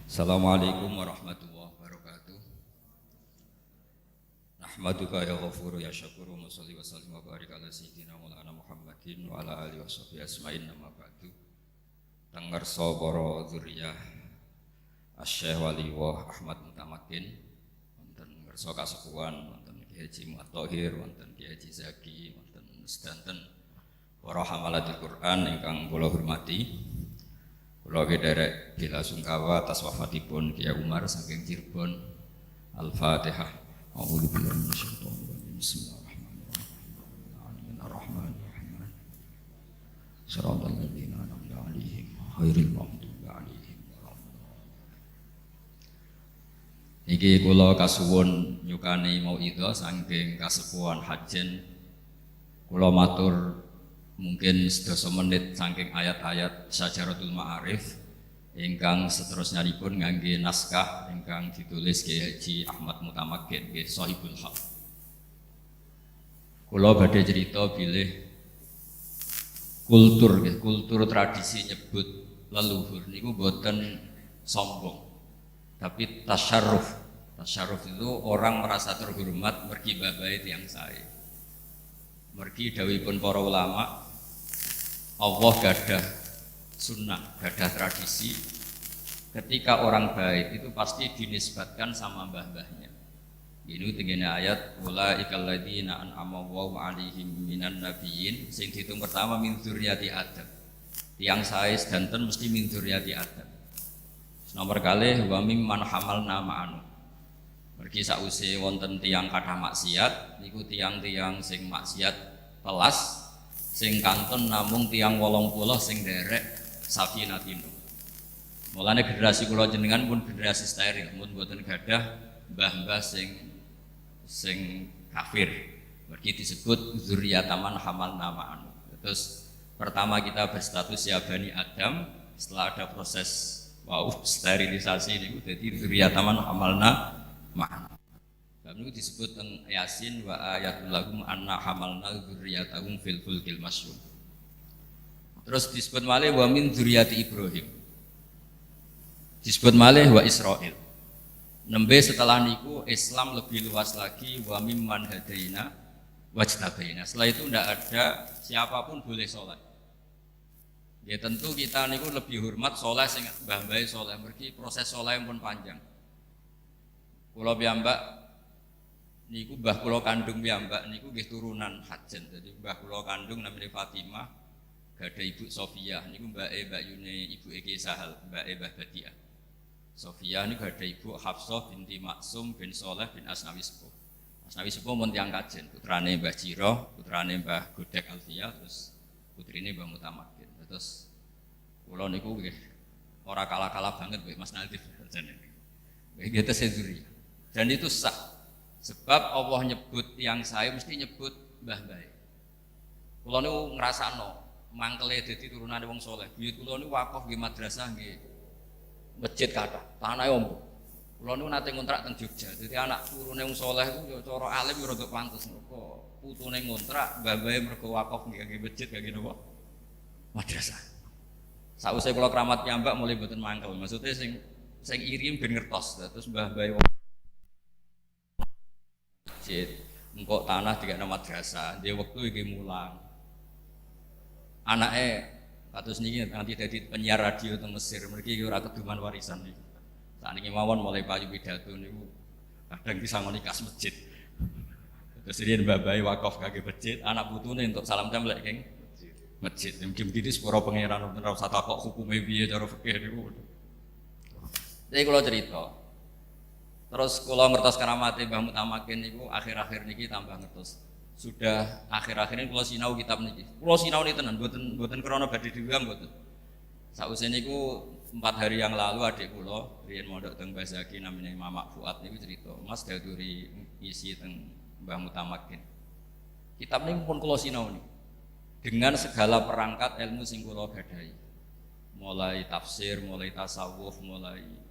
Assalamualaikum warahmatullahi wabarakatuh. Nahmaduka ya ghafuru ya syakuru wa salli wa sallim wa barik ala sayyidina maulana Muhammadin wa ala alihi wa sahbihi asma'in nama ba'du. Tangarsa para dzurriyyah Asy-Syaikh Waliullah Ahmad Mutamakin, wonten ngarsa kasepuhan, wonten Kiai Haji Muhammad Thahir, wonten Kiai Haji Zaki, wonten sedanten para hamalatul Quran ingkang kula hormati. Kula derek bela sungkawa atas wafatipun Kiai Umar saking Cirebon. Al-Fatihah. A'udzu billahi minasyaitonir rajim. Bismillahirrahmanirrahim. Ar-Rahmanir-Rahim. Shiratal ladzina an'amta 'alaihim ghairil maghdubi 'alaihim waladdallin. Niki kula kasuwun nyukani mauidhah saking kasepuhan Hajen. Kula matur mungkin sedasa menit saking ayat-ayat Syajaratul Ma'arif ingkang seterusnyanipun ngangge naskah ingkang ditulis Kiai Haji Ahmad Mutamakin nggih Shahibul Haq. Kula badhe cerita bilih kultur tradisi nyebut leluhur niku boten sombong tapi tasyarruf. Tasyarruf itu orang merasa terhormat mergi babahe tiyang sae. Mergi dawuhipun para ulama, Allah gadah sunnah, gadah tradisi. Ketika orang baik itu pasti dinisbatkan sama mbah-mbahnya. Ini tengene ayat ulaikal ladzina an'ama Allahu 'alaihim minan nabiyyin, sing dihitung pertama min dzurriyyati Adam. Tiang sae sedanten mesti min dzurriyyati Adam. Nomor kalih wa mimman hamalna ma'anu. Mergi sakwise wonten tiyang kathah maksiat niku tiyang-tiyang sing maksiat telas sing kantun namung tiyang 80 sing derek Safinah Nuh. Mulane generasi kula jenengan pun generasi steril, mun boten gadah mbah-mbah sing kafir. Mergi disebut dzurriyyataman hamalna ma'anu. Terus pertama kita berstatus ya Bani Adam, setelah ada proses sterilisasi niku dadi dzurriyyataman hamalna ma'an. Bab niku disebut teng Yasin wa ayatul lahum anna hamalna dzurriyyatahum fil fulkil masyhun. Terus disebut malih wa min dzurriyyati Ibrahim. Disebut malih wa Israil. Nembe setelah niku Islam lebih luas lagi wa mimman hadaina wajtabaina. Setelah itu tidak ada siapapun boleh sholat. Ya tentu kita niku lebih hormat sholat sing mbah-mbahe sholat mergi proses sholat pun panjang. Kula piyambak niku mbah kula kandung piyambak niku nggih turunan Hajen. Jadi mbah kula kandung namanya Fatimah, gadah ibu Sofiyah niku mbake Mbak Yune ibuke Ki Sahal, mbake Mbah Badiah. Sofiyah niku gadah ibu Hafsah binti Maksum bin Saleh bin Asnawi Sepuh. Asnawi Sepuh mun tiyang Kajen, putrane Mbah Jiroh, putrane Mbah Godek Alfiyah, terus putrine Mbah Mutamakin. Terus kula niku nggih ora kalah-kalah banget nggih Mas Nadif jenenge. Nggih kita seduri. Dan itu sah, sebab Allah nyebut yang saya mesti nyebut mbah-mbah. Kula niku ngrasakno mangkele dadi turunane wong saleh. Buyut kula niku wakaf nggih madrasah nggih masjid kathah. Tanahe ombo. Kula niku nate ngontrak teng Jogja. Dadi anak turune wong saleh ku ya cara alim ya rada pantes kok putune ngontrak mbah-mbahe mergo wakaf nggih masjid nggih napa? Madrasah. Sakwise kula kramat piyambak mulai mboten mangkel. Maksudnya sing iri ben ngertos. Terus mbah-mbahe masjid, engkau tanah dikene madrasah, dia waktu iki mulang. Anake kados niki nanti dadi penyiar radio teng Mesir, mriki ora keduman warisan niku. Sakniki mawon mulai payu pidato niku kadang disangoni kas masjid. Terus riyen babahe wakaf kangge masjid, anak putune entuk salam templek keng masjid. Mungkin-mungkin sepuro pangeran ora usah takok hukume piye cara fikih niku. Jadi kula cerita. Terus kula ngertos karamate Mbah Mutamakin niku akhir-akhir niki tambah ngertos. Sudah akhir-akhir ini kula sinau kitab niki. Kula sinau niki tenan, mboten krana badhe diulang mboten. Sakwise niku 4 hari yang lalu adik kula riyen mondok teng Mbah Zaki namanya Mamak Fuad niku cerita, Mas daduri isi teng Mbah Mutamakin. Kitab niku pun kula sinau niku. Dengan segala perangkat ilmu sing kula gadahi. Mulai tafsir, mulai tasawuf, mulai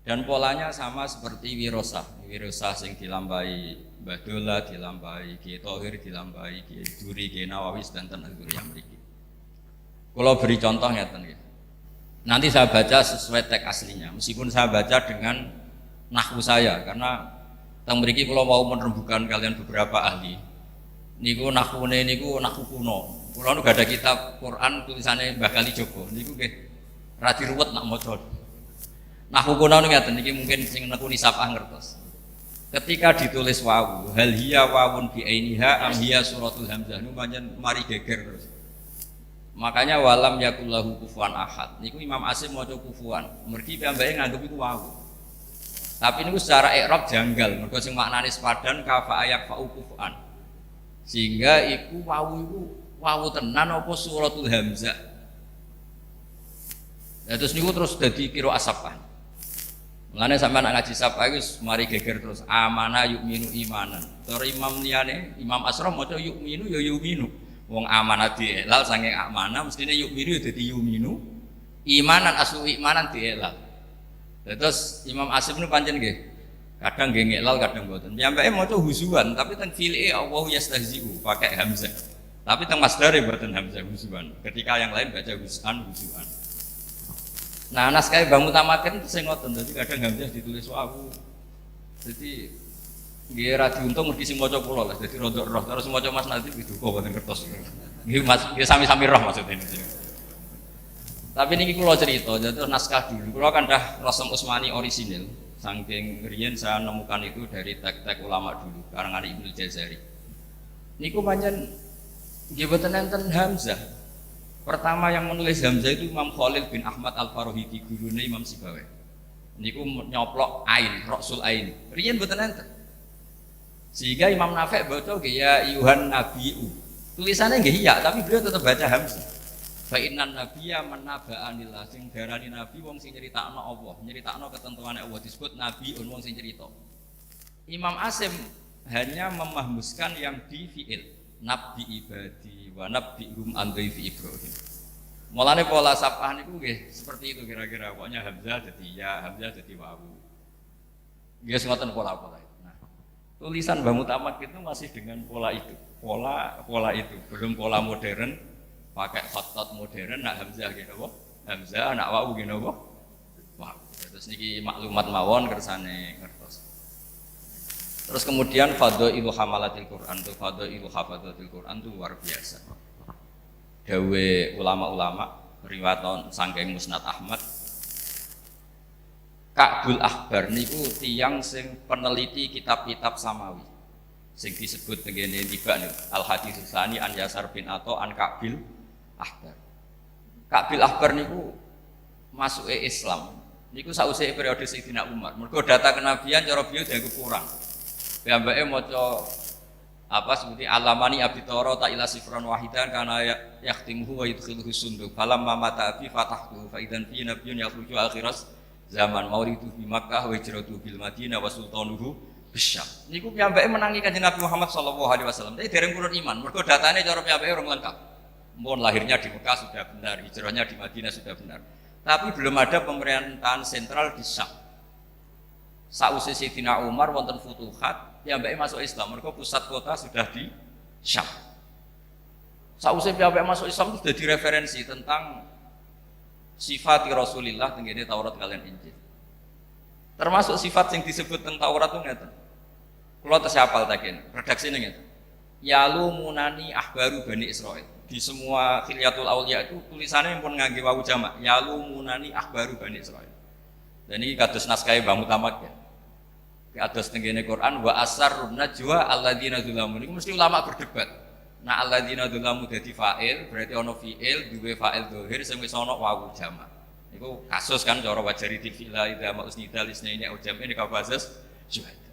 dan polanya sama seperti wirosah sing dilambai Mbah Dola, dilambai Kiai Thohir, dilambai Kiai Duri, Kiai Nawawi dan Al-Duri yang mriki. Kula beri contoh ngeten nggih. Nanti saya baca sesuai teks aslinya, meskipun saya baca dengan nahwu saya, karena teng mriki kula mau menerbukan kalian beberapa ahli. Niku nahwune niku nahwu kuno. Kula nu gak ada kitab Quran tulisannya Mbah Kalijogo. Niku nggih ra diruwet nak maca. Nahwu kuno niku ngaten niki mungkin sing nekuni sapah ngertos. Ketika ditulis wawu, hal hiya wawun bi ainiha am hiya suratul hamzah nu pancen mari geger terus. Makanya walam yakullahu kufuwan ahad. Niku Imam Asim maca kufuwan. Mergi piyambake nganggep iku wawu. Tapi niku secara i'rab janggal, mergo sing maknane sepadan kafa ayak fa'u kufuwan. Sehingga iku wawu tenan apa suratul hamzah. Ya terus niku terus dadi kira asapan. Mulane sampean ngaji sapa iku mari geger terus amana yu'minu imanan. Cara imam liyane Imam Asram maca yu'minu ya yu'minu. Wong amanah dielal saking amanah mestine yu'minu ya dadi yu'minu. Imanan aslu imanan dielal. Terus Imam Asim itu pancen nggih. Kadang nggih ngelal kadang mboten. Piyambake maca husuan tapi teng fi'il Allahu yastahzi'u pakai hamzah. Tapi teng masdare mboten hamzah husuan. Ketika yang lain baca husuan. Nah, naskah Bang Mutamakin itu sing ngoten. Dadi kadang hamzah ditulis wawu. Jadi nggih ra diuntung mergi sing maca kula lah. Dadi rodok roh terus maca Mas Nadif itu kok boten kertos. Nggih Mas, nggih sami-sami roh maksudnya. Tapi niki kula cerita, jadi naskah dulu. Kula kan dah Rasam Utsmani orisinil. Saking riyen saya nemukan itu dari teks-teks ulama dulu, karangan Ibnu Jazari. Niku pancen nggih boten enten hamzah. Pertama yang menulis hamzah itu Imam Khalil bin Ahmad Al-Farahidi, gurune Imam Sibawayh. Niku nyoplok ain, Rasul ain. Riyen boten enten. Sehingga Imam Nafi' baca nggih ya Yuhan Nabiu. Tulisannya nggih iya, tapi beliau tetap baca hamzah. Fa innan nabiyya man naba'anillah, sing darani nabi wong sing nyeritakno Allah, nyeritakno ketentuane Allah disebut nabiun wong sing cerita. Imam Asim hanya memahmuskan yang di fi'il, nabi ibadi wa nabihum an dhaifi Ibrahim. Mulane pola sapah niku nggih seperti itu kira-kira, pokoknya hamzah jadi ya, hamzah jadi wawu. Nggih ngoten pola-pola itu. Nah, tulisan Mbah Mutamak itu masih dengan pola itu. Pola itu, belum pola modern. Pakai khatat modern nak hamzah gitu apa? Hamzah nak wawu gitu apa? Wawu. Terus niki maklumat mawon kersane ngertos. Terus kemudian fadhailu hamalatil Quran tuh fadhailu hafadzatil Quran tuh luar biasa. Dawe ulama-ulama riwayaton saking Musnad Ahmad. Ka'bul Ahbar niku tiyang sing peneliti kitab-kitab samawi. Sing disebut tengene tiba niku Al Hadits Tsani an Yasar bin Atha an Ka'bil Ahbar. Ka'bil Ahbar niku masuke Islam. Niku sausé periode Sayyidina Umar. Mergo data kenabian cara beliau dianggap kurang. Piyambake maca apa seperti alamani abitara ta ila sifran wahidan kana yahtimuhu wa yudkhiluhu sunduk. Falamma mata abi fatahtu fa idzan fi nabiyyun yakhruju akhiras zaman mauridu bi Makkah wa hijratu bil Madinah wa sultanuhu bisyam. Niku piyambake menangi Kanjeng Nabi Muhammad sallallahu alaihi wasallam. Tapi dereng purun iman. Mergo datane cara piyambake ora lengkap. Mohon lahirnya di Mekah sudah benar, hijrahnya di Madinah sudah benar. Tapi belum ada pemerintahan sentral di Syam. Sausé Sayyidina Umar wonten futuhat, piyambake masuk Islam. Mergo pusat kota sudah di Syam. Sausé piyambake masuk Islam itu jadi referensi tentang sifat Rasulillah tengene Taurat kalian Injil. Termasuk sifat yang disebut tentang Taurat itu ngeten. Kula tes hafal taken, redaksine ngeten. Yalumunani ahbaru Bani Israil. Di semua khilyatul auliya itu tulisannya pun ngangge wawu jamak. Yalumunani ahbaru Bani Israil. Dan ini kados naskah Mbah Mutamak ya. Kados tengene Quran wa asarrun najwa alladzina dzulamu. Niku mesti ulama berdebat. Nah alladzina dzulamu dadi fa'il, berarti ana fi'il duwe fa'il dzahir sing wis ana wawu jamak. Niku kasus kan cara wajari tifila idza ma'usnida lisnaini au jam'in kabazas syuhada.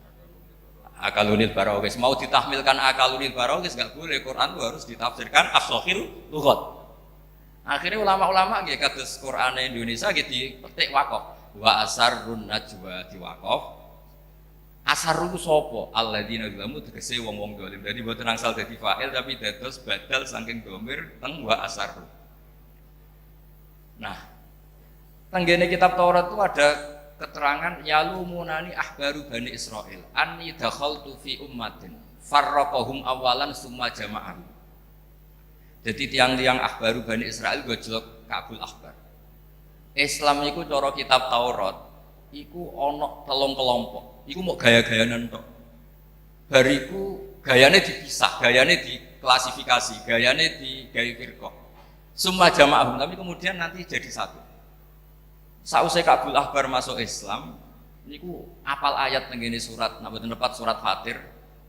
Akalunil barawis mau ditahmilkan akalunil barawis enggak boleh. Quran itu harus ditafsirkan as-sahih lughat. Akhirnya ulama-ulama nggih kados Quran Indonesia nggih dipetik waqaf. Wa asarrun najwa diwaqaf. Asarru sapa? Alladzina dzalamu tegese wong-wong zalim. Dadi mboten angsal dadi fa'il tapi dados badal saking dhamir teng wa asarru. Nah, tenggene kitab Taurat itu ada keterangan yalumunani ahbaru Bani Israil anni dakhaltu fi ummatin farraqahum awalan summa jama'ahum. Jadi tiang-tiang ahbaru Bani Israil gojlok Ka'bul Ahbar. Islam iku cara kitab Taurat iku ana 3 kelompok. Iku mau gaya-gayanan tok. Bariku gayane dipisah, gayane diklasifikasi, gayane digawe firqah. Summa jama'ahum, tapi kemudian nanti jadi satu. Sausé Kabul Ahbar masuk Islam, niku apal ayat tenggene surat, napa tepat surat Fatir,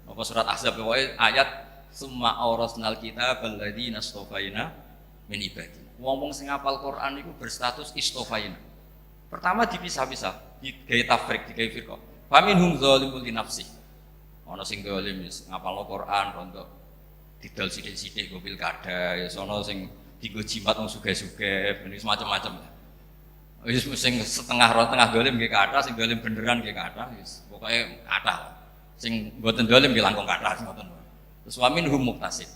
apa surat Ahzab wae ayat summa aurasnal kitab alladzina istofaina min ibadina. Wong-wong sing apal Quran niku berstatus istofaina. Pertama dipisah-pisah, digawe tafrik, digawe firqah. Faminhum zalimun li nafsi. Ana sing zalim wis ngapalno Quran rondo didol sithik-sithik go pilkada, ya ana sing dienggo jimat wong sugih-sugih, ben macam-macam. Wis sing setengah zalim nggih kathah, sing zalim beneran nggih kathah, wis pokoke kathah. Sing mboten zalim nggih langkung kathah ngoten. Terus waminhum muqtasid.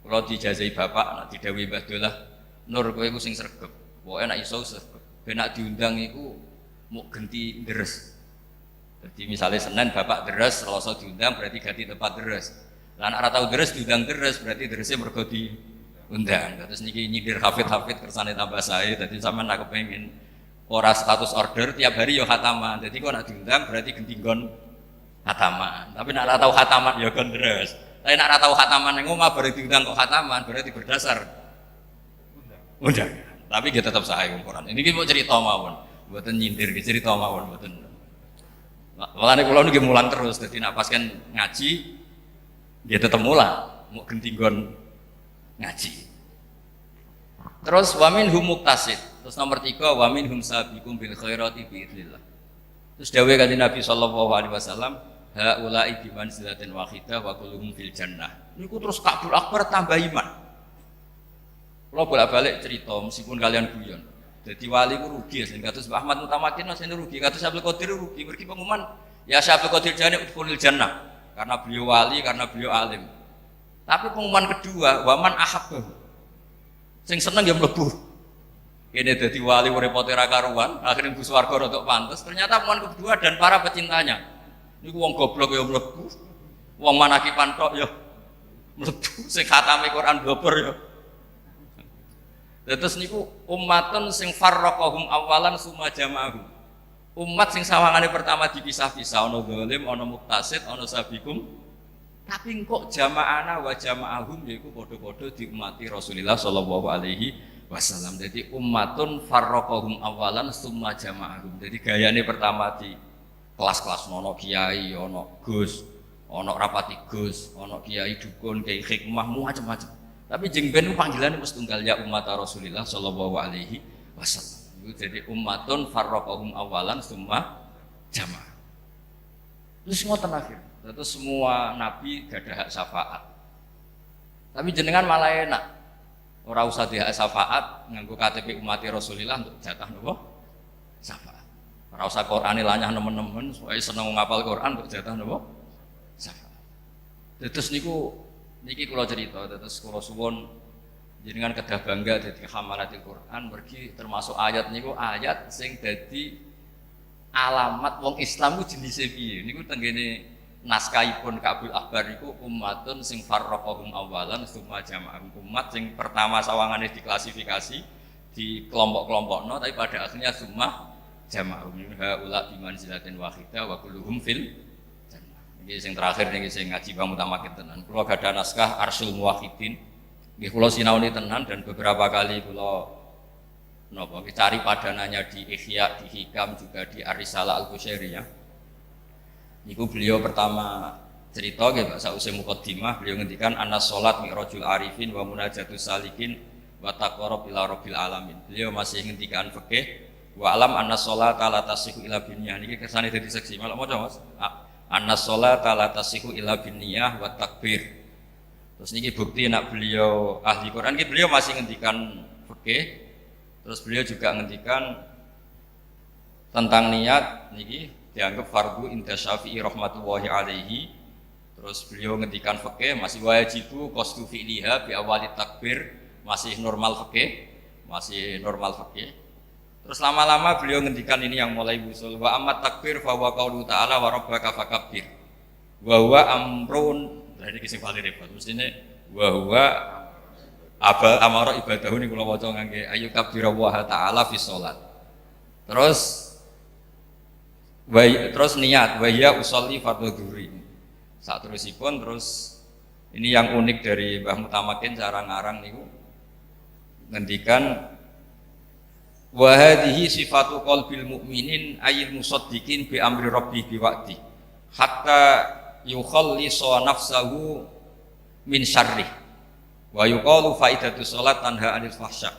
Kalau dijazahi bapak, nak didhawuhi Mbah Dolah, Nur kowe iku sing sregep. Pokoke nek iso sregep. Ben nek diundang iku muk genti deres. Jadi misalnya Senin bapak deres, Selasa diundang berarti ganti tempat deres. Lah nek ora tau deres diundang deres berarti derese mergo diundang. Terus niki nyindir hafid-hafid kersane tambah sae. Dadi sampean nak kepengin ora status order tiap hari yo khataman. Jadi kok nek diundang berarti genti nggon khataman. Tapi nek ora tau khataman yo gon deres. Tapi nek ora tau khataman ning omah bareng diundang kok khataman berarti berdasar undang. Tapi dia tetap sae Quran. Ini ki mau cerita mawon, mboten nyindir, cerita mawon mboten. Mulane kula niki mulang terus, dadi nek pas kan ngaji dia tetap mulang, mau genti nggon ngaji. Terus wamin hum muqtasid. Terus nomor 3 wamin hum sabiqum bil khairati bi idznillah. Terus dawuh kanjeng Nabi sallallahu alaihi wasallam, haula'i bi manzilatin wahidah wa kulluhum fil jannah. Niku terus Kabul Akbar tambah iman. Kalau bolak-balik cerita meskipun kalian guyon. Jadi wali ku rugi, sing kados Mbah Ahmad Mutamakin sing rugi, kados Abdul Qadir rugi. Mergi pengumuman ya Abdul Qadir jane udkhulil jannah karena beliau wali, karena beliau alim. Tapi pengumuman kedua, waman ahabbahu. Sing seneng ya mlebu. Kene dadi wali repote ra karuan, akhirnya mlebu swarga rodok pantes. Ternyata pengumuman kedua dan para pecintanya. Niku wong goblok ya mlebu. Wong manakipan tok ya mlebu, sing khatame Quran dobor ya. Terus niku ummatun sing farraqahum awalan summa jama'ahum. Umat sing sawangane pertama dipisah-pisah, ana zalim, ana muqtasid, ana sabiqum. Tapi kok jama'ana wa jama'ahum yaiku padha-padha diumati Rasulullah sallallahu alaihi wasallam. Jadi ummatun farraqahum awalan summa jama'ahum. Jadi gayane pertama di kelas-kelas ono kiai, ono gus, ono rapati gus, ono kiai dukun, kiai hikmah, macam-macam. Tapi jeng ben panggilannya mesti tunggal ya umat Rasulullah sallallahu alaihi wasallam. Jadi ummatun farraqahum awalan summa jamaah. Terus ngoten akhir. Terus semua nabi gak ada hak syafaat. Tapi jenengan malah enak. Ora usah di hak syafaat nganggo KTP umat Rasulullah untuk jatah nopo? Syafaat. Ora usah Qur'ane lanyah nemen-nemen supaya seneng ngapal Quran untuk jatah nopo? Syafaat. Terus niki kula cerita, terus kula suwun jenengan kedah bangga dadi hamalatil Quran, mergi termasuk ayat niku ayat sing dadi alamat wong Islam ku jenise piye. Niku tenggene naskahipun Kabul Akbar niku ummatun sing farraqahum awalan summa jama'ahum. Umat sing pertama sawangane diklasifikasi, di kelompok-kelompokno tapi pada akhirnya summa jama'ahum. Haula bi manzilatin wahidah wa kulluhum fil ini yang terakhir nih saya ngaji Bang Mutamakin tenan. Kalau ada naskah Arsyul Muwahhidin, nggih kula sinauni tenan dan beberapa kali kula napa cari padanannya di Ihya, di Hikam juga di Ar-Risalah Al-Qusyairiyah. Niku beliau pertama cerita nggih Pak sause muqaddimah beliau ngendikan anas salat mi'rajul arifin wa munajatus salikin wa taqarrub ila rabbil alamin. Beliau masih ngendikan fikih wa alam anas salat la tasihu ila binniyah. Niki kersane dadi seksi malah maca Mas. Annas sholata la tasihu illa binniyah wa takbir. Terus niki bukti nak beliau ahli Quran niki beliau masih ngendikan fikih. Terus beliau juga ngendikan tentang niat niki dianggap fardu inda Syafi'i rahmatullahi alaihi. Terus beliau ngendikan fikih masih wajibu qasdu fi'liha bi awali takbir, masih normal fikih, masih normal fikih. Terus lama-lama beliau ngendikan ini yang mulai usul wa amat takbir fa wa qaulu ta'ala wa rabbaka fakabbir. Wa huwa amrun, nah ini sing paling repot. Mestine wa huwa aba amara ibadahu niku kula waca ngangge ayu kabira wa ta'ala fi sholat. Terus niat wa ya usolli fardhu dhuhri. Saat terusipun terus ini yang unik dari Mbah Mutamakin cara ngarang niku ngendikan wa hadhihi sifatu qalbil mu'minin ayil musaddiqin bi amri rabbi bi waqti hatta yukhallisa nafsahu min syarri wa yuqalu faidatu sholat tanha anil fahsya.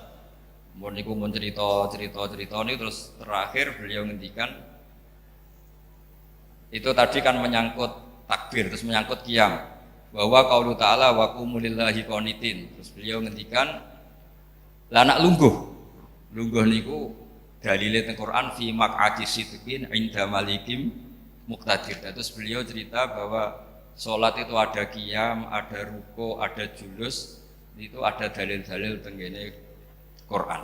Mun niku mun cerita niku terus terakhir beliau ngendikan itu tadi kan menyangkut takbir terus menyangkut qiyam bahwa qaulu ta'ala wa qumu lillahi qanitin. Terus beliau ngendikan lah nak lungguh niku dalile teng Quran fi maq'ati sidqin inda malikim muqtadir. Terus beliau cerita bahwa sholat itu ada qiyam, ada ruku, ada julus, itu ada dalil-dalil teng ngene Quran.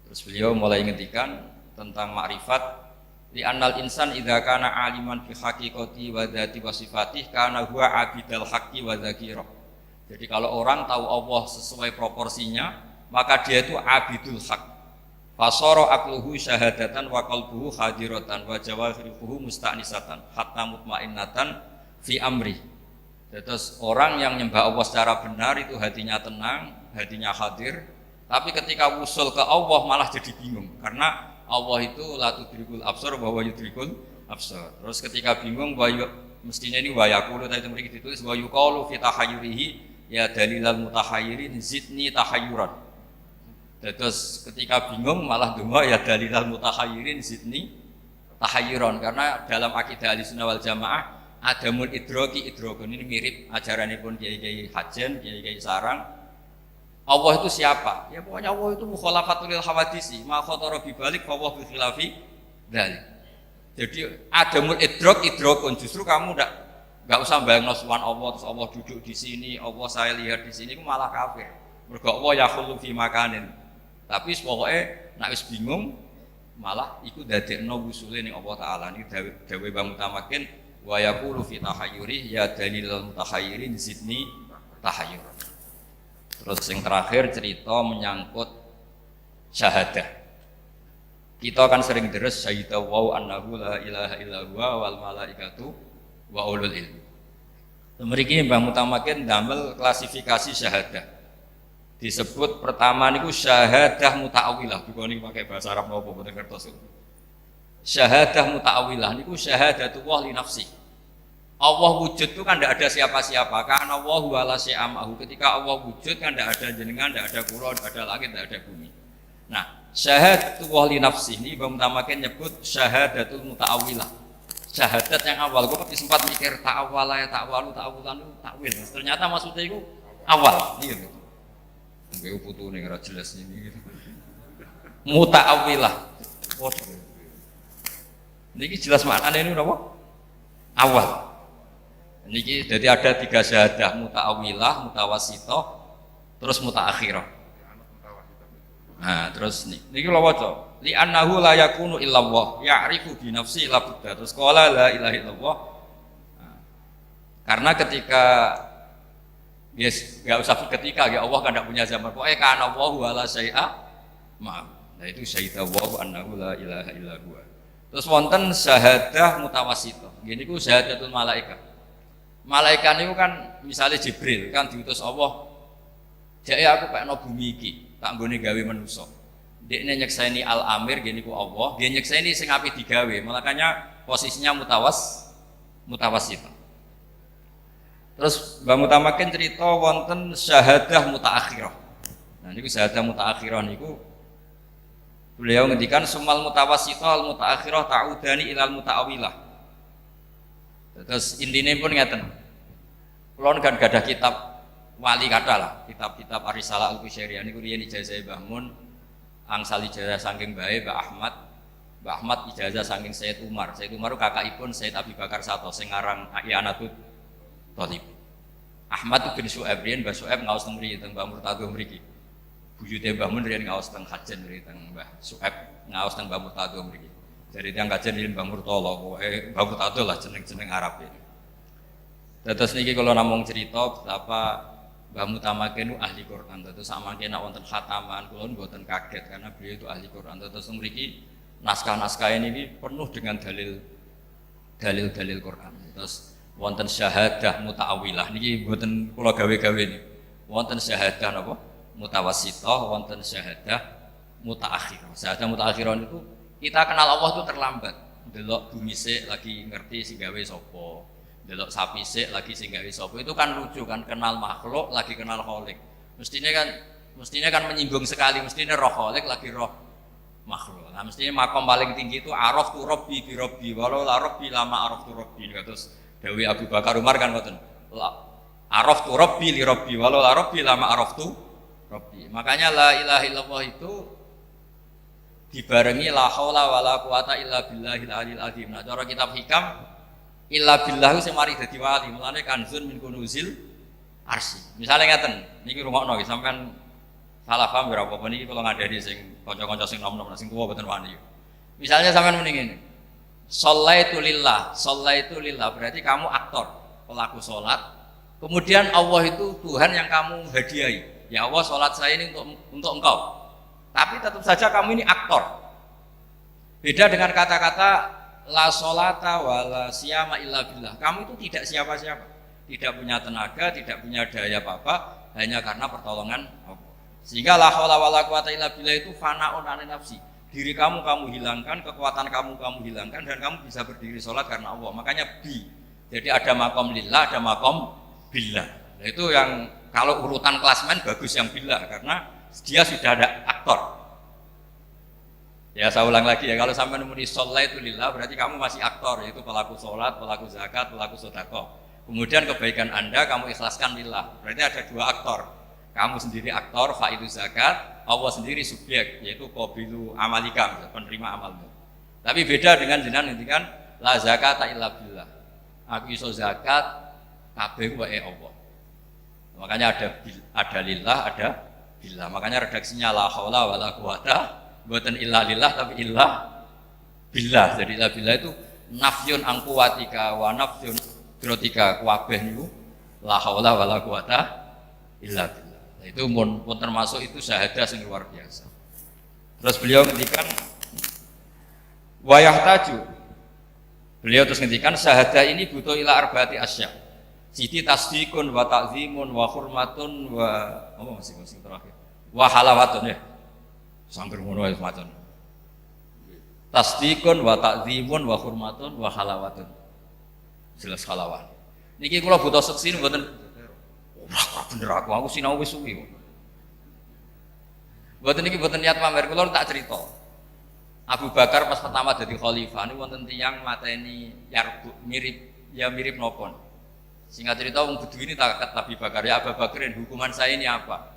Terus beliau mulai ngendikan tentang makrifat li annal insan idza kana aliman fi haqiqati wa dzati wa sifatih kana huwa abidal haqqi wa dzakira. Jadi kalau orang tahu Allah sesuai proporsinya, maka dia itu abidul haq. Fasara aqluhu syahadatan wa qalbuhu hadiratan wa jawarihuhu musta'nisatan hatta mutmainnatan fi amri. Terus orang yang nyembah Allah secara benar itu hatinya tenang, hatinya hadir, tapi ketika usul ke Allah malah jadi bingung karena Allah itu la tudrikul absar wa huwa yudrikul absar. Terus ketika bingung mestinya ini wa yaqulu tadi mriki ditulis wa yuqalu fi tahayyurihi ya dalilal mutahayyirin zidni tahayyuran. Terus ketika bingung malah donga ya dalilal mutahayyirin zidni tahayyuran karena dalam akidah Ahlussunnah wal Jamaah adamul idroki idrokun ini mirip ajaranipun kiai-kiai Hajen, kiai-kiai Sarang. Allah itu siapa? Ya pokoknya Allah itu mukhalafatul lil hawadisi, ma khatara bi balik fa bi khilafi dzalik. Jadi adamul idrokun justru kamu enggak usah bayangno suwan Allah terus Allah duduk di sini, Allah saya lihat di sini itu malah kafir. Mergo Allah yakhullu fi makanin. Tapi pokoke nek wis bingung malah iku dadekno wusule ning Allah taala. Niki dawuh Mbah Mutamakin wa yaqulu fi tahayyuri ya dalilul mutahayyirin zidni tahayyur. Terus yang terakhir cerita menyangkut syahadah. Kita kan sering deres syahida wa annahu la ilaha illa huwa wal malaikatu wa ulul ilmi. Mriki Mbah Mutamakin damel klasifikasi syahadah. Disebut pertama niku syahadah muta'awilah. Dikoni pakai bahasa Arab napa boten ngertos. Syahadah muta'awilah niku syahadatullah li nafsi. Allah wujud itu kan tidak ada siapa-siapa karena Allah wala syai'amahu. Ketika Allah wujud kan tidak ada jenengan, tidak ada kula, tidak ada langit, tidak ada bumi. Nah, syahadatullah li nafsi ini Mbah Mutamakin nyebut syahadatul muta'awilah. Syahadat yang awal, gue pasti sempat mikir ta'awala ya ta'awalu ta'awulan itu takwil. Ternyata maksudnya itu awal. Iya gitu. Gue putu nih ora jelas ini gitu. Muta'awilah. Ini jelas maknanya ini apa? Awal. Niki jadi ada 3 syahadah muta'awilah, mutawasithah, terus mutaakhirah. Nah, terus niki lho waca, li annahu la yakunu illallah, ya'rifu bi nafsi la budda. Terus qala la ilaha illallah. Nah, karena ketika enggak usah ketika ya Allah kan enggak punya zaman. Pokoknya kana Allahu wala syai'a ma. Nah, itu syahida wa annahu la ilaha illa huwa. Terus wonten syahadah mutawasithah. Gini ku syahadatul malaikat. Malaikat itu kan misalnya Jibril kan diutus Allah. Jake aku pekno bumi iki, tak nggone gawe manusa. Dekne nyekseni Al-Amir gini ku Allah, dia nyekseni sing ape digawe. Makanya posisinya mutawasithah. Terus Mbah Mutamakin cerita wonten syahadah mutaakhirah. Nah niku syahadah mutaakhirah niku beliau ngendikan sumal mutawasithah al mutaakhirah ta'udani ilal muta'awilah. Terus intinya pun ngeten. Kulon kan gak ada kitab wali kata lah, kitab-kitab Arisalah Al-Qusyairiyah niku riyen ijazah Mbah Mun, angsal ijazah saking bae Mbah Ahmad. Mbah Ahmad ijazah saking Sayyid Umar. Sayyid Umar kakakipun Sayyid Abi Bakar Sato sing aran I'anatut Thalib. Ahmad bin Syu'aib riyen Mbah Syu'aib ngaos teng mriki teng Mbah Murtado mriki. Buyute Mbah Mun riyen ngaos teng Hajen mriki teng Mbah Syu'aib ngaos teng Mbah Murtado mriki. Dari yang kajian di Mbah Murtala, Mbah Murtala lah jeneng-jeneng Arab ini. Terus niki kalau namung cerita betapa Mbah Mutamakin itu ahli Quran. Terus sama kena wonten khataman, kula mboten kaget karena beliau itu ahli Quran. Terus mriki naskah-naskah ini penuh dengan dalil-dalil Quran. Terus wonten syahadah muta'awilah niki mboten kula gawe-gawe niki. Wonten syahadah napa? Mutawassithah, wonten syahadah mutaakhirah. Syahadah mutaakhirah niku kita kenal Allah itu terlambat. Delok bumi sik lagi ngerti sing gawe sapa. Delok sapi sik lagi sing gawe sapa. Itu kan lucu kan, kenal makhluk lagi kenal khalik. Mestinya kan menyinggung sekali, mestinya roh khalik lagi roh makhluk. Nah, mestinya makom paling tinggi itu araf tu rabbi bi rabbi walau la rabbi lama araf tu rabbi. Terus Dewi Abu Bakar Umar kan ngoten. Araf tu rabbi li rabbi walau la rabbi lama araf tu rabbi. Makanya la ilaha illallah itu dibarengi la haula wala quwata illa billahil aliyil azim. Nah, cara kitab hikam illa billahu sing mari dadi wali. Mulane kanzun min kunuzil arsy. Misale ngaten, niki rungokno nggih sampean salah paham ora apa-apa niki kula ngadari sing kanca-kanca sing nom-nom sing tuwa boten wani. Misalnya sampean muni ngene. Shallaitu lillah berarti kamu aktor, pelaku salat. Kemudian Allah itu Tuhan yang kamu hadiahi. Ya Allah, salat saya ini untuk Engkau. Tapi tetap saja kamu ini aktor. Beda dengan kata-kata la sholata wala siyama illa billah. Kamu itu tidak siapa-siapa, tidak punya tenaga, tidak punya daya apa-apa, hanya karena pertolongan Allah. Sehingga la haula wala quwata illa billah itu fanaun an nafsi. Diri kamu hilangkan, kekuatan kamu hilangkan, dan kamu bisa berdiri sholat karena Allah. Makanya bi. Jadi ada makom lillah, ada makom billah. Nah, itu yang kalau urutan klasmen bagus yang billah karena dia sudah ada aktor. Ya saya ulang lagi ya, kalau sampai nemuni sholat itu lillah berarti kamu masih aktor, yaitu pelaku sholat, pelaku zakat, pelaku sedekah. Kemudian kebaikan Anda kamu ikhlaskan lillah, berarti ada dua aktor. Kamu sendiri aktor, fa'idu zakat, Allah sendiri subjek, yaitu qabilu amalika, penerima amalmu. Tapi beda dengan jenengan ngendikan la zakata illa billah. Aku iso zakat kabeh wae Allah. Makanya ada lillah, ada billah. Makanya redaksinya la haula wala quwata buatan illa lillah tapi illa billah. Jadi illa billah itu nafyun an quwatika wa nafyun qudratika kabeh niku la haula wala quwata illa billah. Nah, itu pun termasuk itu syahadah yang luar biasa. Terus beliau ngendikan wayah taju. Beliau terus ngendikan syahadah ini butuh ila arbaati asya. Siti tasdikun wa ta'zimun wa hurmatun wa apa masih terakhir. Wa halawatun ya. Sambil ngono wae semacam. Tasdikun wa ta'zimun wa hurmatun wa halawatun. Jelas halawan. Niki kula butuh seksi mboten ora bener aku sinau wis suwi kok. Mboten iki mboten niat pamer, kula tak cerita. Abu Bakar pas pertama jadi khalifah niku wonten tiyang mateni mirip nopon. Singkat cerita wong Bedu ini tak kata Abu Bakar, ya Abu Bakarin hukuman saya ini apa?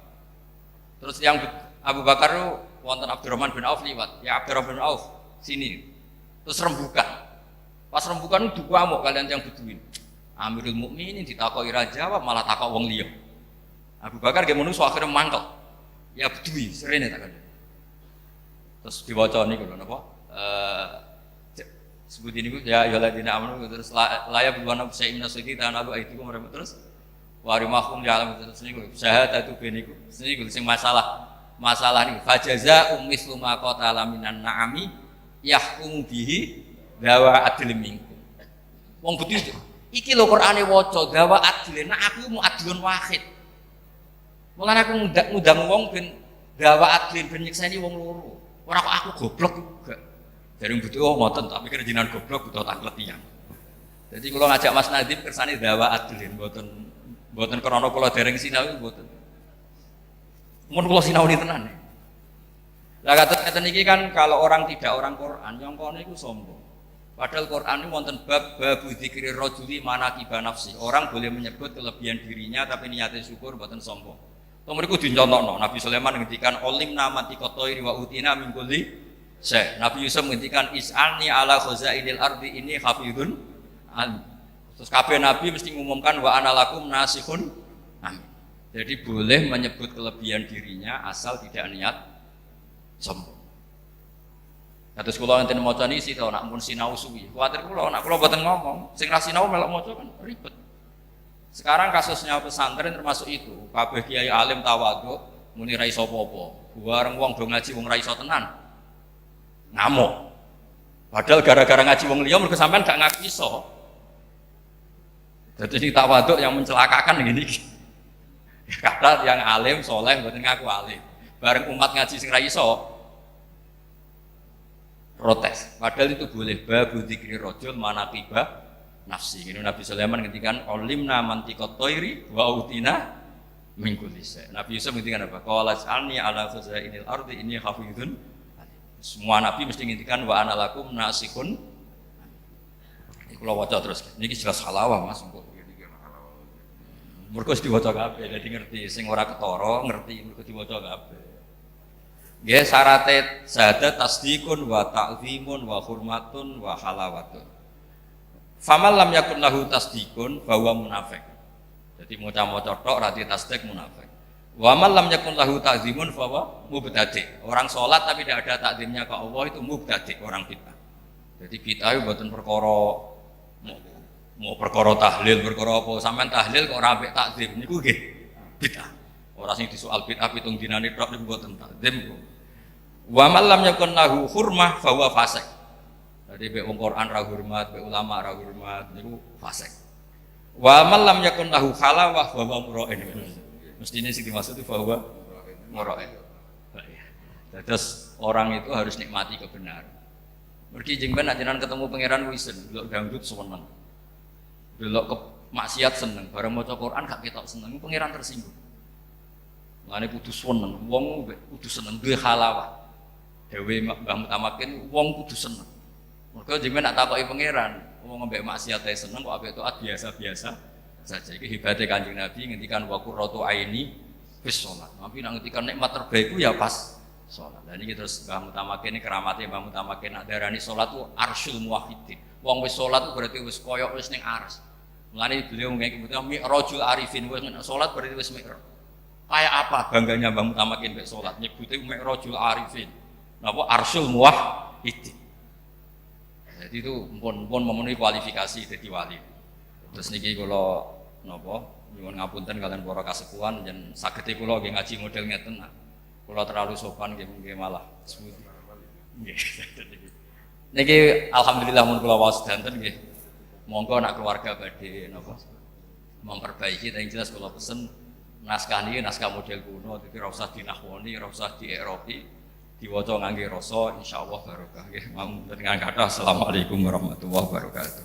Terus yang Abu Bakar itu wonten Abdurrahman bin Auf liwat, ya Abdurrahman bin Auf sini. Terus rembukan. Pas rembukan itu amuk kalian yang Beduin. Amirul Mukminin ditakoki ra jawab malah takok wong liya. Abu Bakar ge menungso akhirnya mangkel. Ya Bedui serene tak kandha. Terus diwaca niku lho napa? Sebut ini ya ayyuhalladzina amanu terus layak buana saya minas syiqi tanalu aitikum terus warimahum ya alam terus niku syahadatu beniku. Niku sing masalah niku fajaza mislu ma qatala minan na'ami yahkumu bihi dawa adil minkum. Wong Bedui iki lho Qur'ane waca dawa adil. Nah aku mau adilun wahid. Mulane aku ngundang wong ben dawa adil ben nyekseni wong loro. Ora kok aku goblok juga. Dari butuh ngoten tak pikir jenengan goblok butuh tak letihan. Jadi kula ngajak Mas Nadim kersane dawa adil mboten krana kula dereng sinau mboten. Mun kula sinau tenan. Lah ngeten iki kan kalau orang tidak orang Quran nyongkone iku sombong. Padahal Quran ini wonten bab dzikri rajuli manaqiba nafsi. Orang boleh menyebut kelebihan dirinya tapi niatnya syukur mboten sombong. Mriku dicontohno Nabi Sulaiman ngendikan olimna mantiqatairi wa utina min kulli syai. Nabi Yusuf ngendikan is'alni ala khazainil ardi ini hafidun an. Terus kabeh nabi mesti ngumumkan wa ana lakum nasihun amin. Jadi boleh menyebut kelebihan dirinya asal tidak niat sombong. Kados kula enten maca niki to nak mun sinau suwi. Kuwatir kula nak kula mboten ngomong, sing ra sinau melok maca kan ribet. Sekarang kasusnya pesantren termasuk itu. Kabeh kiai alim tawadhu muni ra iso apa-apa. Bareng wong do ngaji wong ra iso tenan. Ngamuk. Padahal gara-gara ngaji wong liya mergo sampean gak ngaku iso. Jadi ini tawadhu yang mencelakakan gini. Kata yang alim soleh mboten ngaku alim. Bareng umat ngaji sing ra iso protes. Padahal itu boleh babu dzikri rajul manaqibah nafsi. Ini Nabi Sulaiman ngendikan olimna mantiqat thairi wa utina min kulli syai. Nabi Yusuf ngendikan apa? Qala salni ala khazainil ardi inni hafizun. Semua nabi mesti ngendikan wa ana lakum nasikun. Iki kula waca terus. Niki jelas halawah Mas. Mergo wis diwaca kabeh dadi ngerti sing ora ketara ngerti mergo diwaca kabeh. Nggih syaraté syahadat tasdikun wa ta'zimun wa hurmatun wa halawatun. Famal lam yakun lahu tasdikun bahwa munafik. Jadi maca-maca tok ra tasdik munafik. Wa mal lam yakun lahu ta'zimun bahwa mubtadi'. Orang salat tapi tidak ada takzimnya ke Allah itu mubtadi', orang bid'ah. Jadi bid'ah itu mboten perkara mau perkara tahlil, perkara apa sampean tahlil kok ora ambek takzim niku nggih bid'ah. Ora sing disoal bid'ah pitung dinane tok niku mboten takzim. Wa mal lam yakun lahu hurmah bahwa fasik. Jadi be wong Quran ra hormat, be ulama ra hormat niku fasik. Wa man lam yakun lahu halawah wa huwa mura'in. Mestine sing dimaksud itu bahwa mura'in. Terus orang itu harus nikmati kebenaran. Mergi jeng ben ajaran ketemu pangeran wisen, delok dangdut seneng. Delok maksiat seneng, bareng maca Quran gak ketok seneng, pangeran tersinggung. Lane kudu seneng, wong kudu seneng duwe halawah. Dewe Mbah Mutamakin wong kudu seneng. Mergo jenengan nak takoki pangeran, wong ngembek maksiat ae seneng kok ambek taat biasa-biasa saja. Iki hebate Kanjeng Nabi ngendikan wa qurratu aini fis shalat. Nabi nak ngendikan nikmat terbaikku ya pas salat. Lah niki terus Mbah Mutamakin ini keramate Mbah Mutamakin nak darani salat ku arsyul muwahhidin. Wong wis salat ku berarti wis koyok wis ning arsy. Mulane beliau ngene iki mi'rajul arifin wis salat berarti wis mi'raj. Kayak apa bangganya Mbah Mutamakin mek salat nyebute mi'rajul arifin. Napa arsyul muwahhidin. Jadi itu pun memenuhi kualifikasi jadi wali. Terus niki kula napa nyuwun ngapunten kalian para kasepuhan yen saged kula nggih ngaji model ngeten. Kula terlalu sopan nggih malah smooth. Nggih. Niki alhamdulillah mun kula waos danten nggih. Monggo nak keluarga badhe napa memperbaiki yang jelas kula pesen naskah niki naskah model kuno dadi ora usah dinahwoni, ora usah dieropi. Diwaca ngangge rasa insyaallah barokah nggih. Monggo dengan kata assalamualaikum warahmatullahi wabarakatuh.